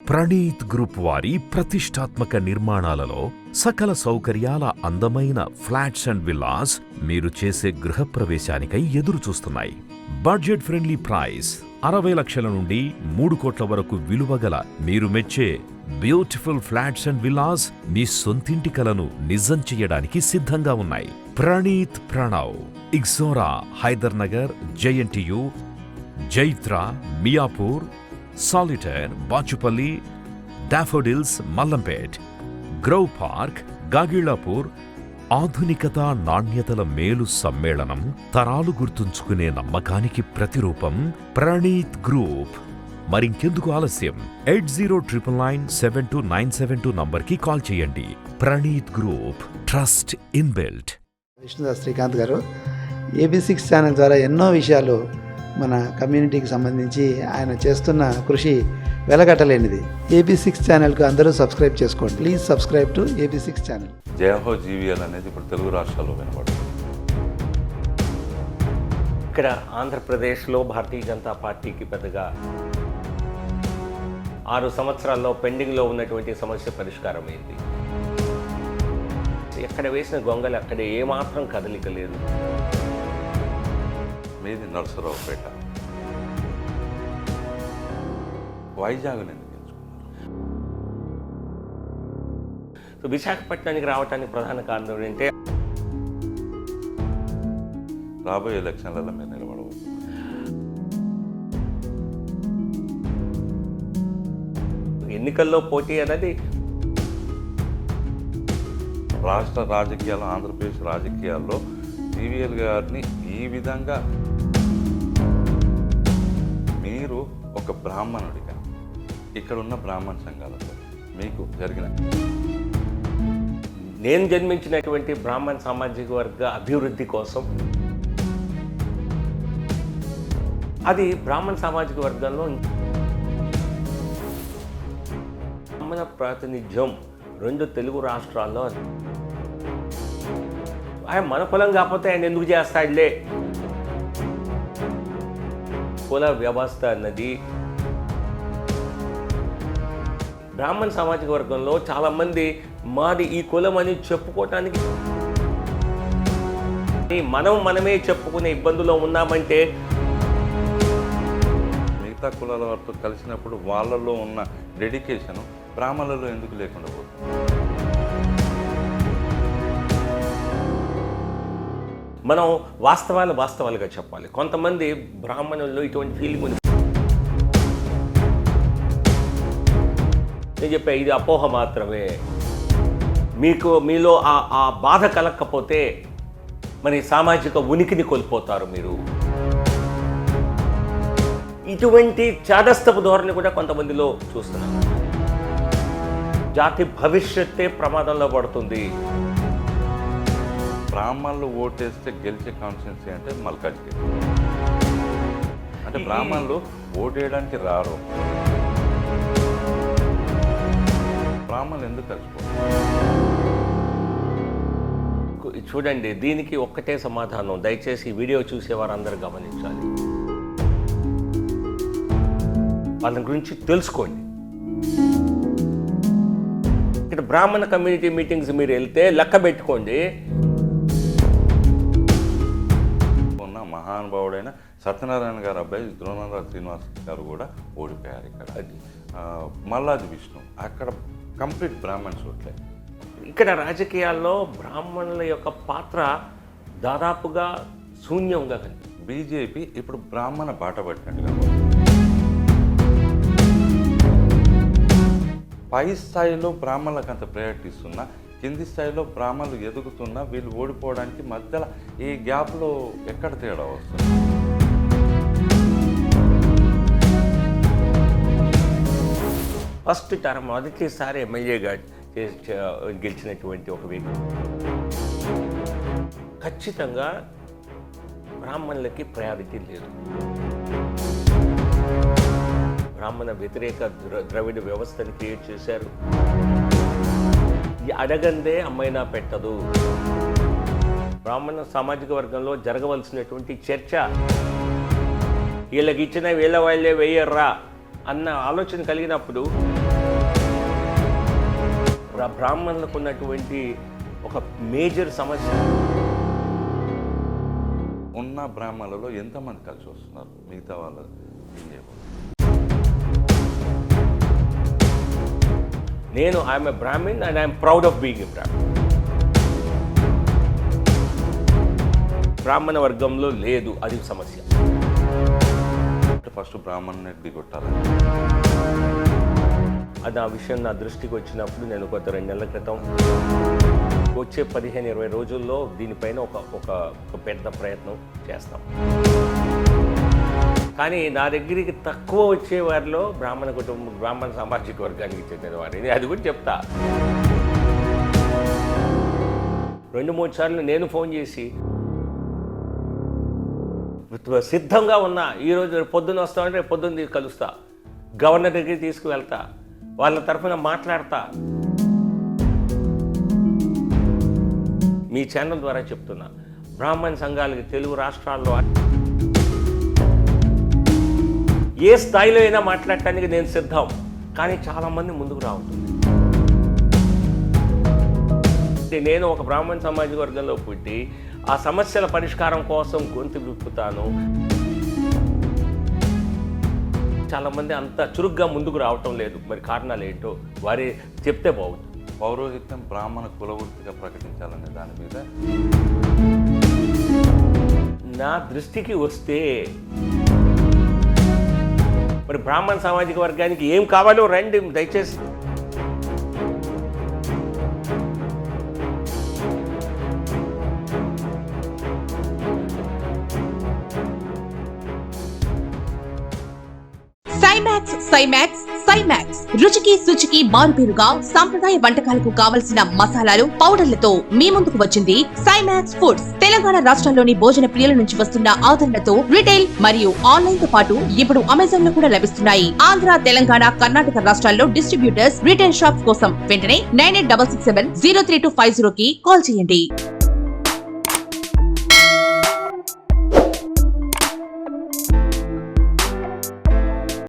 Praneeth group వారి ప్రతిష్టాత్మక నిర్మాణాలలో సకల సౌకర్యాల అందమైన ఫ్లాట్స్ అండ్ విల్లాస్ మీరు చేసే గృహప్రవేశానికై ఎదురు చూస్తున్నాయి. బడ్జెట్ ఫ్రెండ్లీ ప్రైస్ 60 లక్షల నుండి 3 కోట్ల వరకు విలువగల మీరు మెచ్చే బ్యూటిఫుల్ ఫ్లాట్స్ అండ్ విల్లాస్ మీ సొంతింటి కలను నిజం చేయడానికి సిద్ధంగా ఉన్నాయి. Praneeth Pranav, Ixora, Hyder Nagar, JNTU, Jaitra, Miyapur, Solitaire, Bachupally, Daffodils, Mallampet, Grove Park, Gagillapur. ఆధునికత నాణ్యతల మేలు సమ్మేళనం, తరాలు గుర్తుంచుకునే నమ్మకానికి ప్రతిరూపం ప్రణీత్ గ్రూప్. మరింకెందుకు ఆలస్యం? 8099972972 నంబర్కి కాల్ చేయండి. Praneeth group, trust inbuilt. Vishnudas Srikanth గారు AB6 ఛానల్ ద్వారా ఎన్నో విషయాలు మన కమ్యూనిటీకి సంబంధించి ఆయన చేస్తున్న కృషి వెలగట్టలేనిది. AB6 ఛానల్కు అందరూ సబ్స్క్రైబ్ చేసుకోండి. Please subscribe to AB6 channel. జయహో జీవీఎల్ అనేది ఇప్పుడు తెలుగు రాష్ట్రాల్లో వినపడుతుంది. ఇక్కడ ఆంధ్రప్రదేశ్లో భారతీయ జనతా పార్టీకి పెద్దగా 6 సంవత్సరాల్లో పెండింగ్లో ఉన్నటువంటి సమస్య పరిష్కారమైంది. ఎక్కడ వేసిన గొంగలు అక్కడే ఏమాత్రం కదలిక లేదు. మీది నరసరావుపేట, వైజాగ్ ఎందుకు ఎంచుకున్నారు? సో విశాఖపట్నానికి రావడానికి ప్రధాన కారణం ఏంటంటే రాబోయే ఎలక్షన్లలో మీరు నిలబడవచ్చు. ఎన్నికల్లో పోటీ అనేది రాష్ట్ర రాజకీయాలు, ఆంధ్రప్రదేశ్ రాజకీయాల్లో జీవీఎల్ గారిని ఈ విధంగా మీరు ఒక బ్రాహ్మణుడిగా ఇక్కడ ఉన్న బ్రాహ్మణ సంఘాలతో మీకు జరిగిన, నేను జన్మించినటువంటి బ్రాహ్మణ సామాజిక వర్గ అభివృద్ధి కోసం, అది బ్రాహ్మణ సామాజిక వర్గంలో బ్రాహ్మణ ప్రాతినిధ్యం 2 తెలుగు రాష్ట్రాల్లో. ఆయన మన కులం కాకపోతే ఆయన ఎందుకు చేస్తాడులే. కుల వ్యవస్థ అన్నది బ్రాహ్మణ సామాజిక వర్గంలో చాలామంది మాది ఈ కులం అని చెప్పుకోవటానికి, మనమే చెప్పుకునే ఇబ్బందులో ఉన్నామంటే మిగతా కులాల వారితో కలిసినప్పుడు వాళ్ళలో ఉన్న డెడికేషను బ్రాహ్మణులలో ఎందుకు లేకుండా పోతుంది? మనం వాస్తవాలుగా చెప్పాలి. కొంతమంది బ్రాహ్మణుల్లో ఇటువంటి ఫీలింగ్ ఉంది. నేను చెప్పా, ఇది అపోహ మాత్రమే. మీలో ఆ బాధ కలగకపోతే మరి సామాజిక ఉనికిని కోల్పోతారు మీరు. ఇటువంటి చాదస్తపు ధోరణి కూడా కొంతమందిలో చూస్తున్నాం. జాతి భవిష్యత్తే ప్రమాదంలో పడుతుంది. బ్రాహ్మణులు ఓటేస్తే గెలిచే కాన్స్టిట్యున్సీ అంటే మల్కాజ్గిరి. అంటే బ్రాహ్మణులు ఓటేయడానికి రారు. బ్రాహ్మణులు ఎందుకు కలిసిపోతారు? చూడండి, దీనికి ఒక్కటే సమాధానం. దయచేసి ఈ వీడియో చూసేవారు అందరూ గమనించాలి. వాళ్ళ గురించి తెలుసుకోండి. ఇక్కడ బ్రాహ్మణ కమ్యూనిటీ మీటింగ్స్ మీరు వెళ్తే లెక్క పెట్టుకోండి. మహానుభావుడైన సత్యనారాయణ గారు అబ్బాయి ద్రోణరాజు శ్రీనివాస్ గారు కూడా ఓడిపోయారు. ఇక్కడ మల్లాది విష్ణు, అక్కడ కంప్లీట్ బ్రాహ్మణ్స్ ఓట్లే. ఇక్కడ రాజకీయాల్లో బ్రాహ్మణుల యొక్క పాత్ర దాదాపుగా శూన్యంగా కనిపిస్తుంది. బీజేపీ ఇప్పుడు బ్రాహ్మణ బాట పట్టినట్టుగా పై స్థాయిలో బ్రాహ్మణులకు అంత ప్రయారిటీ ఇస్తున్నా, కింది స్థాయిలో బ్రాహ్మణులు ఎదుగుతున్నా వీళ్ళు ఓడిపోవడానికి మధ్యలో ఈ గ్యాప్లో ఎక్కడ తేడా వస్తుంది? ఫస్ట్ టర్మ్ మొదటిసారి ఎమ్మెల్యేగా గెలిచినటువంటి ఒక వ్యక్తి ఖచ్చితంగా బ్రాహ్మణులకి ప్రయారిటీ లేదు. బ్రాహ్మణ వ్యతిరేక ద్రవిడ వ్యవస్థని క్రియేట్ చేశారు. అడగందే అమ్మైనా పెట్టదు. బ్రాహ్మణ సామాజిక వర్గంలో జరగవలసినటువంటి చర్చ వీళ్ళకి ఇచ్చిన వీళ్ళ వాళ్ళే వేయర్రా అన్న ఆలోచన కలిగినప్పుడు బ్రాహ్మణులకు ఉన్నటువంటి ఒక మేజర్ సమస్య. ఉన్న బ్రాహ్మణులలో ఎంతమంది కలిసి వస్తున్నారు? మిగతా వాళ్ళు ఏం చేయకూడదు? నేను I'm a Brahmin and I'm proud of being a Brahmin. బ్రాహ్మణ వర్గంలో లేదు, అది సమస్య. ఫస్ట్ బ్రాహ్మణ్ని దిగొట్టాలి. అది ఆ విషయం నా దృష్టికి వచ్చినప్పుడు నేను గత 2 నెలల క్రితం వచ్చే 15-20 రోజుల్లో దీనిపైన ఒక పెద్ద ప్రయత్నం చేస్తాం. కానీ నా దగ్గరికి తక్కువ వచ్చే వారిలో బ్రాహ్మణ కుటుంబం, బ్రాహ్మణ సామాజిక వర్గానికి చెందిన వారిని, అది కూడా చెప్తా. 2-3 సార్లు నేను ఫోన్ చేసి సిద్ధంగా ఉన్నా, ఈరోజు పొద్దున్న వస్తామంటే రేపు పొద్దున్న కలుస్తా, గవర్నర్ దగ్గరికి తీసుకువెళ్తా, వాళ్ళ తరఫున మాట్లాడతా. మీ ఛానల్ ద్వారా చెప్తున్నా, బ్రాహ్మణ సంఘాలకి తెలుగు రాష్ట్రాల్లో ఏ స్థాయిలో అయినా మాట్లాడటానికి నేను సిద్ధం. కానీ చాలామంది ముందుకు రావుతుంది. నేను ఒక బ్రాహ్మణ సామాజిక వర్గంలో పుట్టి ఆ సమస్యల పరిష్కారం కోసం గొంతు విప్పుతాను. చాలామంది అంత చురుగ్గా ముందుకు రావటం లేదు. మరి కారణాలు ఏంటో వారే చెప్తే బాగుంటుంది. పౌరోహిత్యం బ్రాహ్మణ కులవృత్తిగా ప్రకటించాలనే దాని మీద నా దృష్టికి వస్తే మరి బ్రాహ్మణ సామాజిక వర్గానికి ఏం కావాలో రండి, దయచేసి. సైమాక్స్ రుచికి శుచికి మారుపేరుగా సాంప్రదాయ వంటకాలకు కావలసిన మసాలాలు, పౌడర్లతో మీ ముందుకు వచ్చింది సైమాక్స్ ఫుడ్స్. తెలంగాణ రాష్ట్రంలోని భోజన ప్రియుల నుంచి వస్తున్న ఆదరణతో రిటైల్ మరియు ఆన్లైన్ తో పాటు ఇప్పుడు అమెజాన్ లో కూడా లభిస్తున్నాయి. ఆంధ్ర, తెలంగాణ, కర్ణాటక రాష్ట్రాల్లో డిస్ట్రిబ్యూటర్స్, రిటైల్ షాప్స్ కోసం వెంటనే 9866703250 కి కాల్ చేయండి.